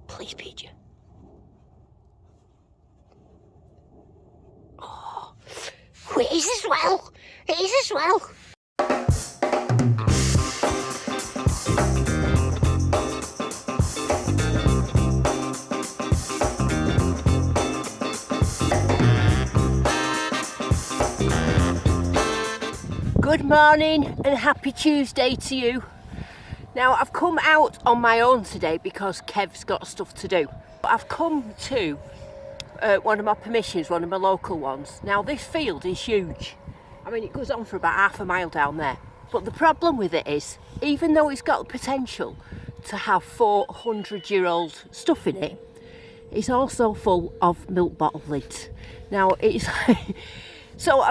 Please, Peter. Oh, it is as well. It is as well. Good morning and happy Tuesday to you. Now I've come out on my own today because Kev's got stuff to do. I've come to one of my permissions, one of my local ones. Now this field is huge. I mean, it goes on for about half a mile down there. But the problem with it is, even though it's got the potential to have 400-year-old stuff in it, it's also full of milk bottle lids. Now it's so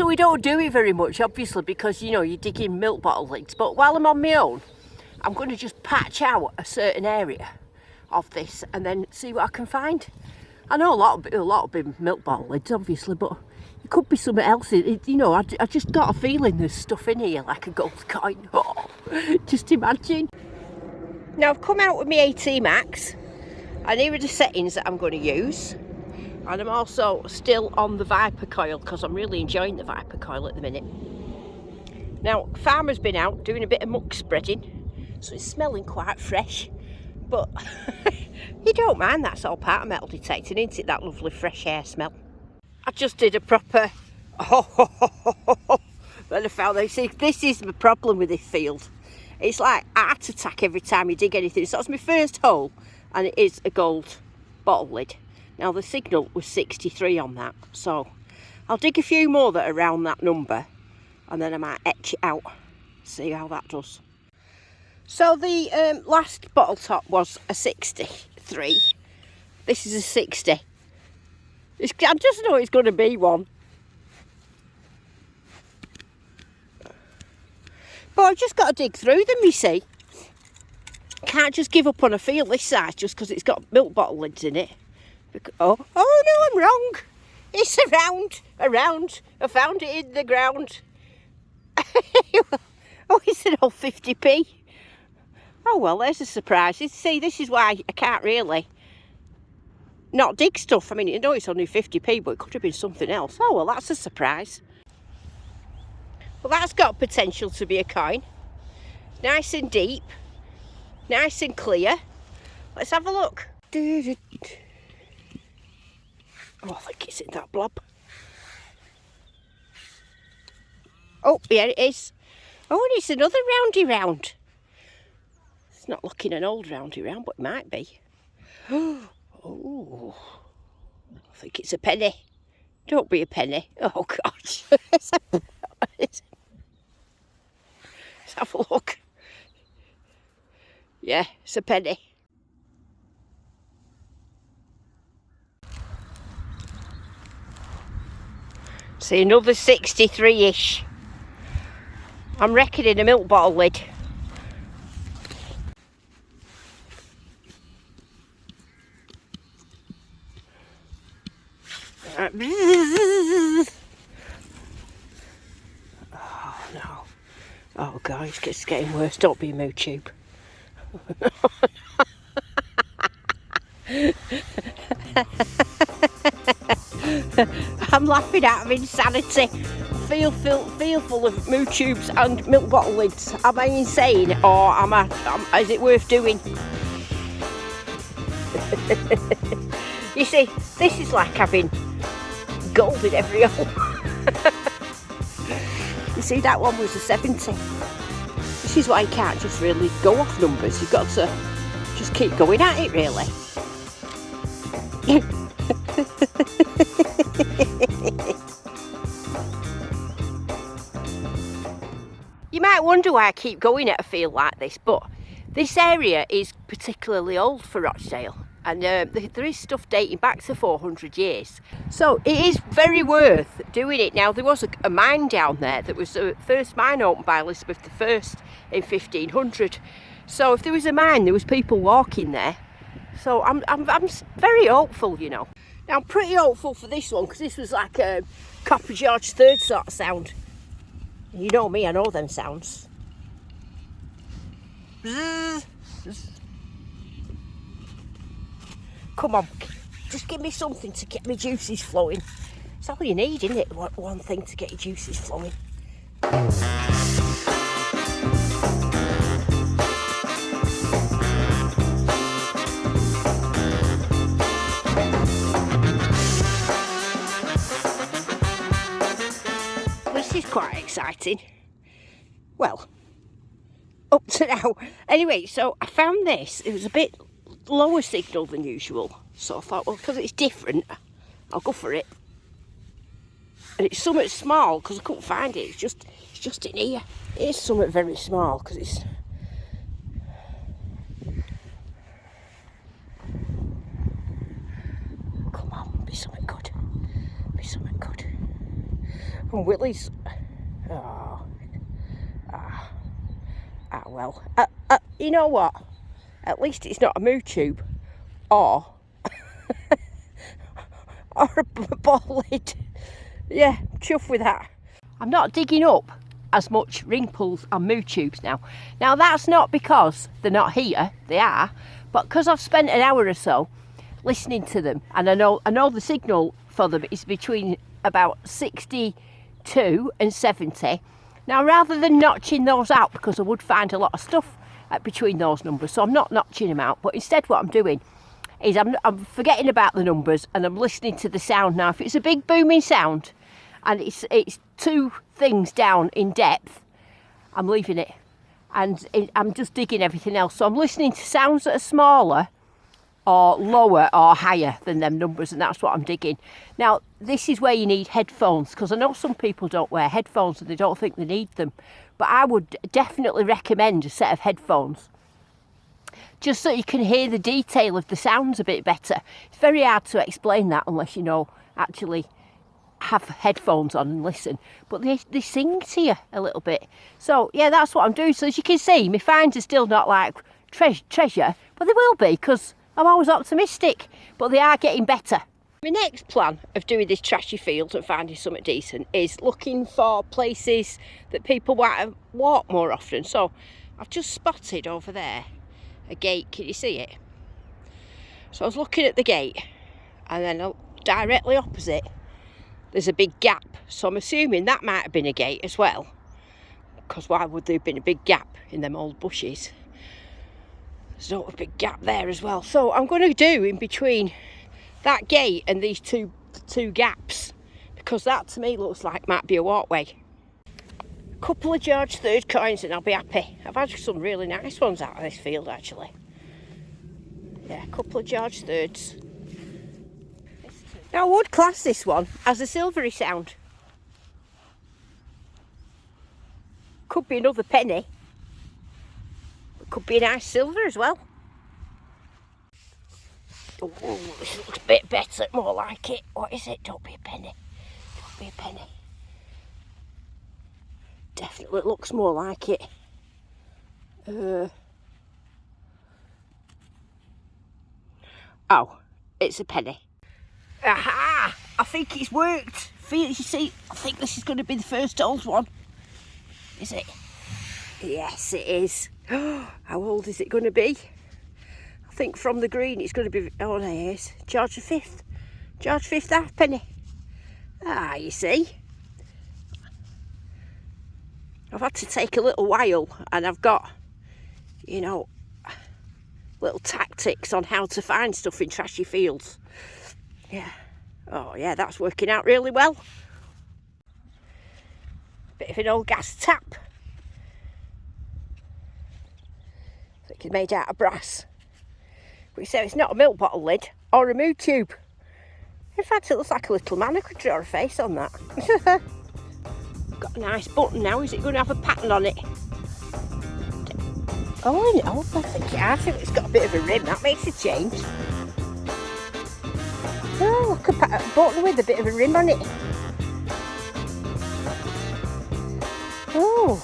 we don't do it very much, obviously, because you know you're digging milk bottle lids. But while I'm on my own, I'm going to just patch out a certain area of this and then see what I can find. I know a lot of big milk bottle lids, obviously, but it could be something else. You know, I just got a feeling there's stuff in here like a gold coin. Oh, just imagine. Now I've come out with my AT Max, and here are the settings that I'm going to use. And I'm also still on the Viper coil because I'm really enjoying the Viper coil at the minute. Now, Farmer's been out doing a bit of muck spreading, so it's smelling quite fresh. But you don't mind, that's all part of metal detecting, isn't it? That lovely fresh air smell. I just did a proper... Then I found this. This is the problem with this field. It's like heart attack every time you dig anything. So that's my first hole, and it is a gold bottle lid. Now the signal was 63 on that, so I'll dig a few more that are around that number and then I might etch it out, see how that does. So the last bottle top was a 63. This is a 60. I just know it's going to be one. But I've just got to dig through them, you see. Can't just give up on a field this size just because it's got milk bottle lids in it. Oh no, I'm wrong. It's around. I found it in the ground. Oh, it's an old 50p. Oh well, there's a surprise. See, this is why I can't really not dig stuff. I mean, you know it's only 50p, but it could have been something else. Oh well, that's a surprise. Well, that's got potential to be a coin. Nice and deep. Nice and clear. Let's have a look. Oh, I think it's in that blob. Oh, yeah, it is. Oh, and it's another roundy round. It's not looking an old roundy round, but it might be. Oh, I think it's a penny. Don't be a penny. Oh, gosh. Let's have a look. Yeah, it's a penny. See, another 63-ish. I'm reckoning a milk bottle lid. Oh no. Oh guys, it's getting worse. Don't be a moo tube. I'm laughing out of insanity. Feel full of moo tubes and milk bottle lids. Am I insane, or is it worth doing? You see, this is like having gold in every hole. You see, that one was a 70. This is why you can't just really go off numbers. You've got to just keep going at it, really. You might wonder why I keep going at a field like this, but this area is particularly old for Rochdale, and there is stuff dating back to 400 years. So it is very worth doing it. Now, there was a mine down there that was the first mine opened by Elizabeth I in 1500. So if there was a mine, there was people walking there. So I'm very hopeful, you know. Now I'm pretty hopeful for this one because this was like a Copper George III sort of sound. You know me, I know them sounds. Come on, just give me something to get my juices flowing. It's all you need, isn't it? One thing to get your juices flowing. This is quite exciting. Well, up to now. Anyway, so I found this. It was a bit lower signal than usual. So I thought, well, because it's different, I'll go for it. And it's somewhat small because I couldn't find it. It's just in here. It's somewhat very small because it's... Come on, be something good. Be something good. And Willie's... Oh. Well. You know what? At least it's not a moo tube. Or... or a ball lid. Yeah, chuff with that. I'm not digging up as much ring pulls and moo tubes now. Now that's not because they're not here, they are, but because I've spent an hour or so listening to them, and I know the signal for them is between about 62 and 70. Now rather than notching those out, because I would find a lot of stuff between those numbers, so I'm not notching them out, but instead what I'm doing is I'm forgetting about the numbers and I'm listening to the sound. Now if it's a big booming sound and it's two things down in depth, I'm leaving it and I'm just digging everything else. So I'm listening to sounds that are smaller or lower or higher than them numbers, and that's what I'm digging. Now this is where you need headphones, because I know some people don't wear headphones and they don't think they need them, but I would definitely recommend a set of headphones, just so you can hear the detail of the sounds a bit better. It's very hard to explain that unless you know actually have headphones on and listen, but they sing to you a little bit. So yeah, that's what I'm doing. So as you can see, my finds are still not like treasure, but they will be, because I'm always optimistic, but they are getting better. My next plan of doing this trashy field and finding something decent is looking for places that people want to walk more often. So I've just spotted over there a gate. Can you see it? So I was looking at the gate, and then directly opposite there's a big gap, so I'm assuming that might have been a gate as well, because why would there have been a big gap in them old bushes? There's not a big gap there as well. So I'm going to do in between that gate and these two gaps, because that to me looks like might be a walkway. A couple of George III coins and I'll be happy. I've had some really nice ones out of this field actually. Yeah, a couple of George III's. Now I would class this one as a silvery sound. Could be another penny. It could be a nice silver as well. Oh, this looks a bit better, more like it. What is it? Don't be a penny. Don't be a penny. Definitely looks more like it. Oh, it's a penny. Aha! I think it's worked. You see, I think this is going to be the first old one. Is it? Yes, it is. How old is it going to be? I think from the green it's going to be... Oh, there it is. George V. George V halfpenny. Ah, you see. I've had to take a little while, and I've got, you know, little tactics on how to find stuff in trashy fields. Yeah. Oh yeah, that's working out really well. Bit of an old gas tap. I think it's made out of brass. But you say it's not a milk bottle lid or a moo tube. In fact, it looks like a little man. I could draw a face on that. Got a nice button now. Is it going to have a pattern on it? Oh, no, I think it has. It's got a bit of a rim. That makes a change. Oh, look, a button with a bit of a rim on it. Oh,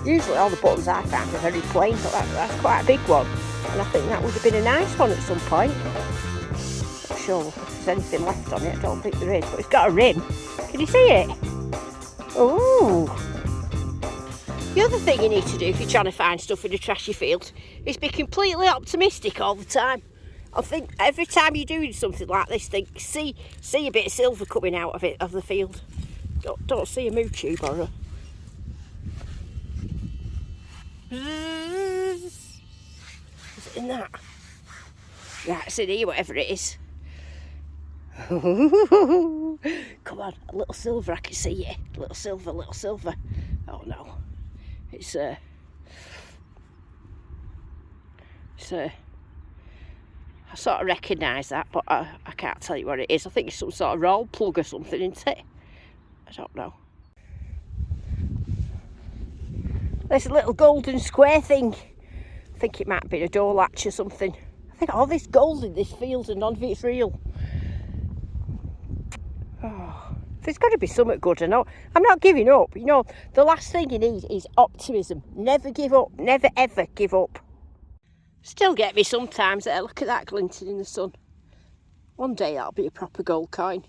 usually all the buttons I found are very plain, but that's quite a big one. And I think that would have been a nice one at some point. Not sure if there's anything left on it. I don't think there is, but it's got a rim. Can you see it? Oh. The other thing you need to do if you're trying to find stuff in a trashy field is be completely optimistic all the time. I think every time you're doing something like this, think, see a bit of silver coming out of it, of the field. Don't see a moo tube or a... Is it in that? Yeah, it's in here, whatever it is. Come on, a little silver, I can see it. Little silver, little silver. Oh no. It's I sort of recognise that, but I can't tell you what it is. I think it's some sort of roll plug or something, isn't it? I don't know. There's a little golden square thing. I think it might be a door latch or something. I think all this gold in this field and none of it's real. Oh, there's got to be something good. I know. I'm not giving up. You know, the last thing you need is optimism. Never give up. Never ever give up. Still get me sometimes. Look at that glinting in the sun. One day that'll be a proper gold coin.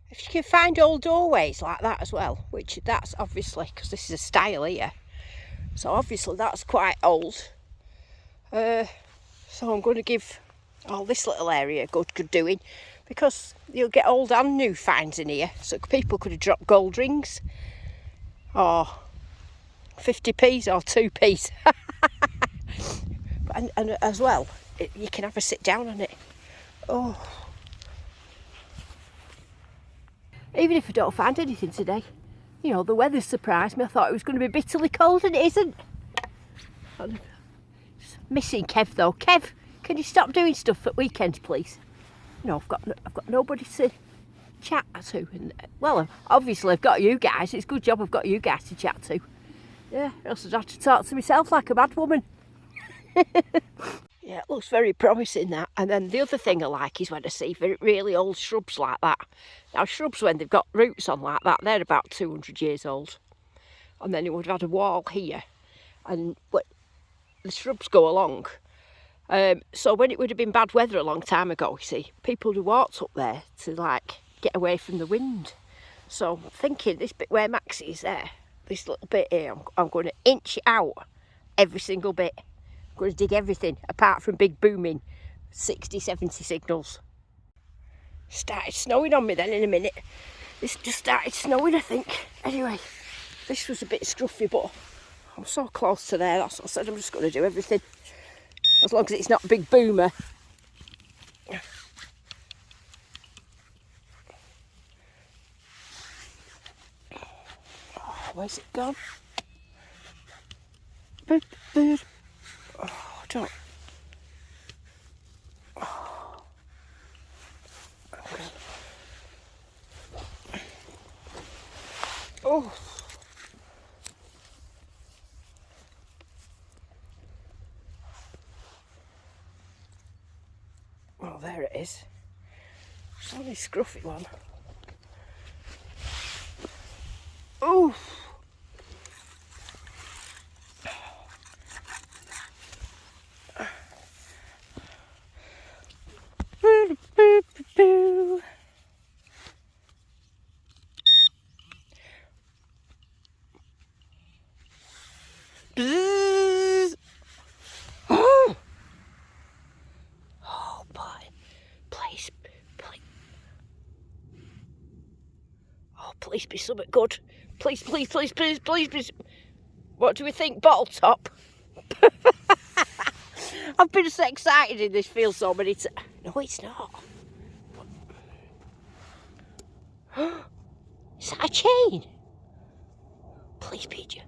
If you can find old doorways like that as well, which that's obviously, because this is a style here, so obviously that's quite old. So I'm going to give all this little area a good doing, because you'll get old and new finds in here. So people could have dropped gold rings, or 50p's or 2p's. and as well, you can have a sit down on it. Oh. Even if I don't find anything today, you know, the weather's surprised me. I thought it was going to be bitterly cold and it isn't. I'm missing Kev though. Kev, can you stop doing stuff at weekends, please? No, I've got nobody to chat to. And, well, obviously I've got you guys. It's a good job I've got you guys to chat to. Yeah, else I'd have to talk to myself like a mad woman. Yeah, it looks very promising, that. And then the other thing I like is when I see really old shrubs like that. Now, shrubs, when they've got roots on like that, they're about 200 years old. And then it would have had a wall here. And the shrubs go along. So when it would have been bad weather a long time ago, you see, people would have walked up there to, like, get away from the wind. So I'm thinking this bit where Max is there, this little bit here, I'm going to inch it out, every single bit. I'm going to dig everything apart from big booming 60, 70 signals. Started snowing on me then in a minute. This just started snowing, I think. Anyway, this was a bit scruffy, but I'm so close to there. That's what I said. I'm just going to do everything, as long as it's not a big boomer. Oh, where's it gone? Bird. Oh, don't. Oh. Okay. Oh. Oh, there it is. It's only a scruffy one. Oh. Please be something good. Please be. What do we think? Bottle top? I've been so excited in this field so many times. No, it's not. Is that a chain? Please be you.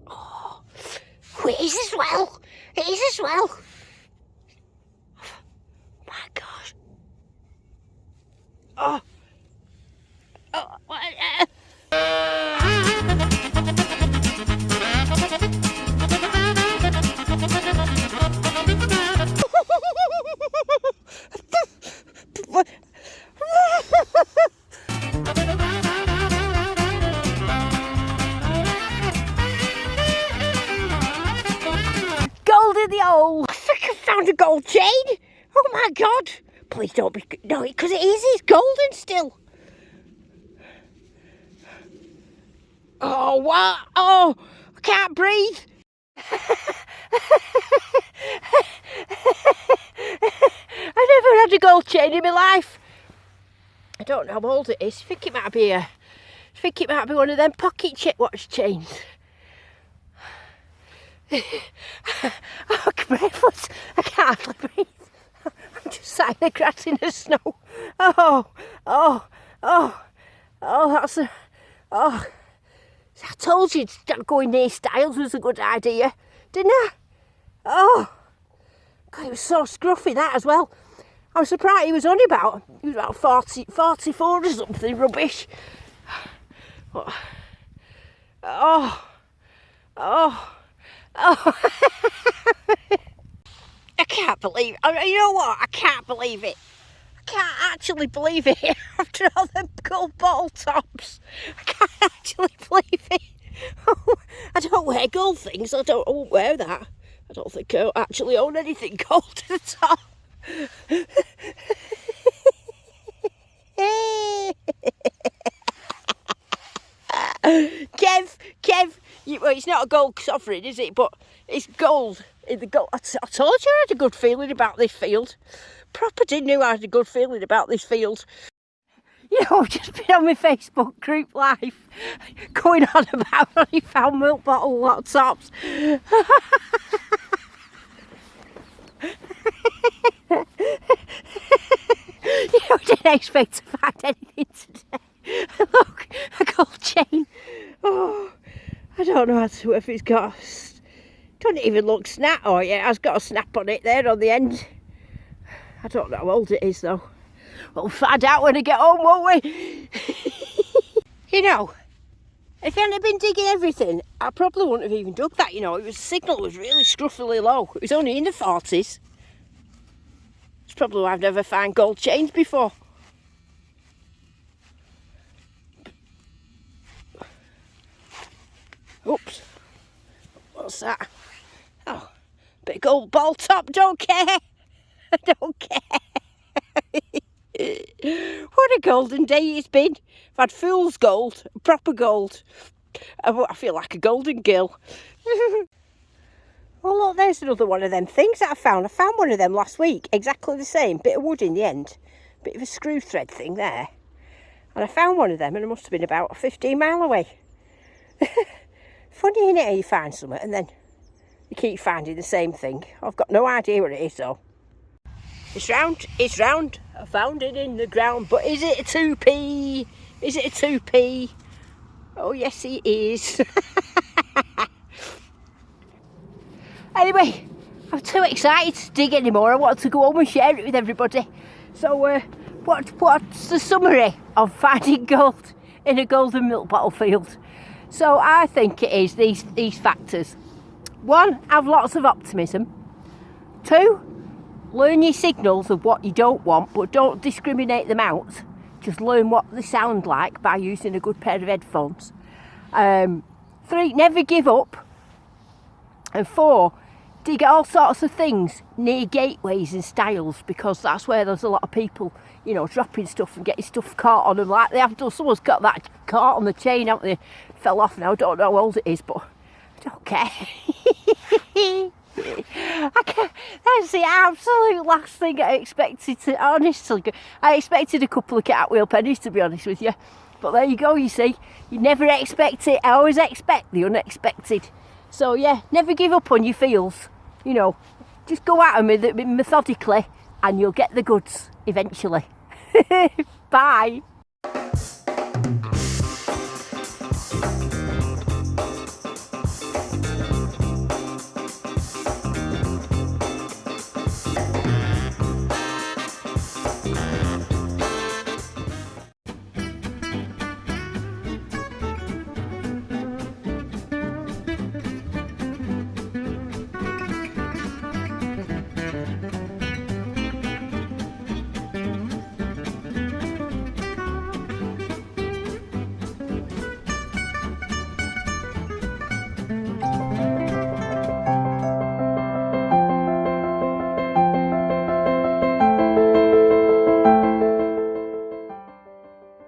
Oh, it is as well. It is as well. My gosh. Oh. Oh. Gold in the hole. I think I found a gold chain. Oh my God. Please don't be... No, because it is. It's golden still. Oh, wow. Oh, I can't breathe. I never had a gold chain in my life. I don't know how old it is. I think it might be one of them pocket watch chains. Oh, breathless. I can't hardly breathe. I'm just sat in the grass in the snow. That's a... Oh, I told you going near Styles was a good idea, didn't I? Oh, God, it was so scruffy that as well. I was surprised he was about 44 or something rubbish. Oh. I can't believe it. You know what? I can't believe it. I can't actually believe it. After all them gold bottle tops, I can't actually believe it. Oh, I don't wear gold things. I won't wear that. I don't think I actually own anything gold at the top. Kev, well, it's not a gold sovereign, is it? But it's gold. In the gold. I told you I had a good feeling about this field. Proper didn't know I had a good feeling about this field. You know, I've just been on my Facebook group live going on about only found milk bottle laptops. You know, I didn't expect to find anything today. Look, a gold chain. Oh, I don't know if it's got... Doesn't even look snap. Oh yeah, it has got a snap on it there on the end. I don't know how old it is though. We'll find out when I get home, won't we? You know, if I hadn't been digging everything, I probably wouldn't have even dug that, you know. The signal was really scruffily low. It was only in the 40s. It's probably why I've never found gold chains before. Oops. What's that? Oh, bit of gold ball top, don't care. I don't care. What a golden day it's been. I've had fool's gold, proper gold. I feel like a golden girl. Oh look, there's another one of them things that I found. I found one of them last week, exactly the same. Bit of wood in the end. Bit of a screw thread thing there. And I found one of them and it must have been about 15 miles away. Funny, innit, how you find something and then you keep finding the same thing. I've got no idea what it is though. It's round. I found it in the ground, but is it a 2p? Is it a 2p? Oh yes it is. Anyway, I'm too excited to dig anymore. I want to go home and share it with everybody. So what's the summary of finding gold in a golden milk bottle field? So I think it is these factors. 1, have lots of optimism. 2, learn your signals of what you don't want, but don't discriminate them out. Just learn what they sound like by using a good pair of headphones. 3, never give up. And 4, dig all sorts of things near gateways and stiles, because that's where there's a lot of people, you know, dropping stuff and getting stuff caught on them like they have done. Someone's got that caught on the chain, haven't they? Fell off now. I don't know how old it is, but I don't care. That's the absolute last thing I expected to, honestly. I expected a couple of cartwheel pennies, to be honest with you. But there you go, you see. You never expect it. I always expect the unexpected. So yeah, never give up on your feels. You know, just go at them methodically and you'll get the goods eventually. Bye.